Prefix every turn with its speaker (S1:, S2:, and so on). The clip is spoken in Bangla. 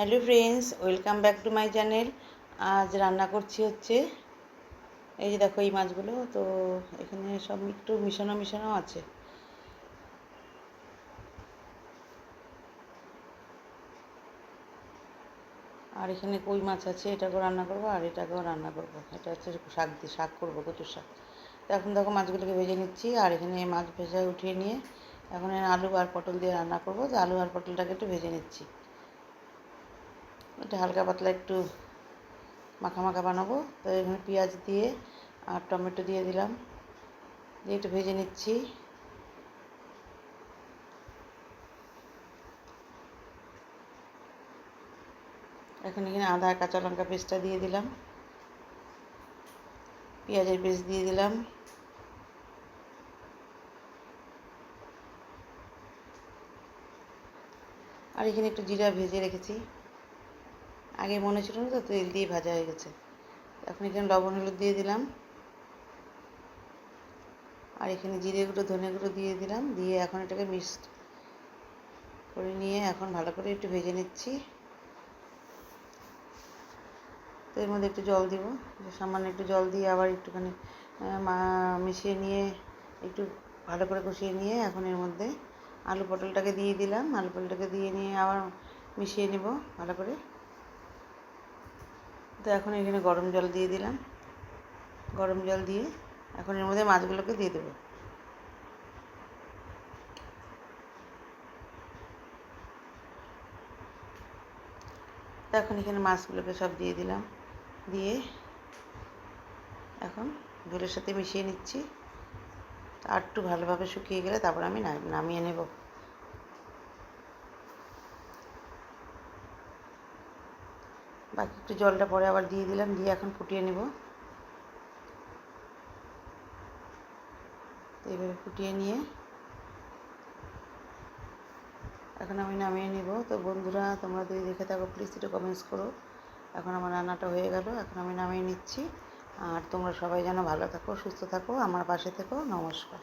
S1: Hello friends, welcome back to my channel. আজ রান্না করছি হচ্ছে এই যে দেখো এই মাছগুলো। তো এখানে সব একটু মিশানো মিশানো আছে। আর এখানে কই মাছ আছে, এটাকেও রান্না করবো আর এটাকেও রান্না করবো। এটা হচ্ছে শাক করবো, কচুর শাক। তো এখন দেখো মাছগুলোকে ভেজে নিচ্ছি। আর এখানে মাছ ভেজে উঠিয়ে নিয়ে এখন আলু আর পটল দিয়ে রান্না করবো। তো আলু আর পটলটাকে একটু ভেজে নিচ্ছি। এটা হালকা পাতলা একটু মাখা মাখা বানাবো। তো এখানে পেঁয়াজ দিয়ে আর টমেটো দিয়ে দিলাম, দিয়ে একটু ভেজে নিচ্ছি। এখন এখানে আদা কাঁচা লঙ্কা পেস্টটা দিয়ে দিলাম, পেঁয়াজের পেস্ট দিয়ে দিলাম, আর এখানে একটু জিরা ভেজে রেখেছি। আগে মনে ছিল না, তো তেল দিয়ে ভাজা হয়ে গেছে। এখন এখানে লবণ হলুদ দিয়ে দিলাম, আর এখানে জিরে গুঁড়ো ধনে গুঁড়ো দিয়ে দিলাম। দিয়ে এখন এটাকে মিক্সড করে নিয়ে এখন ভালো করে একটু ভেজে নিচ্ছি। তো এর মধ্যে একটু জল দিব, সামান্য একটু জল দিয়ে আবার একটুখানি মিশিয়ে নিয়ে একটু ভালো করে কষিয়ে নিয়ে এখন এর মধ্যে আলু পটলটাকে দিয়ে দিলাম। আলু পটলটাকে দিয়ে নিয়ে আবার মিশিয়ে নেব ভালো করে। তো এখন এখানে গরম জল দিয়ে দিলাম। গরম জল দিয়ে এখন এর মধ্যে মাছগুলোকে দিয়ে দেবো। তো এখন এখানে মাছগুলোকে সব দিয়ে দিলাম, দিয়ে এখন ঝোলের সাথে মিশিয়ে নিচ্ছি। আর একটু ভালোভাবে শুকিয়ে গেলে তারপর আমি নামিয়ে নেব। বাকি একটু জলটা পরে আবার দিয়ে দিলাম, দিয়ে এখন ফুটিয়ে নেব। এইভাবে ফুটিয়ে নিয়ে এখন আমি নামিয়ে নেব। তো বন্ধুরা, তোমরা যদি দেখে থাকো প্লিজ একটু কমেন্টস করো। এখন আমার রান্নাটা হয়ে গেল, এখন আমি নামিয়ে নিচ্ছি। আর তোমরা সবাই যেন ভালো থাকো, সুস্থ থাকো, আমার পাশে থেকো। নমস্কার।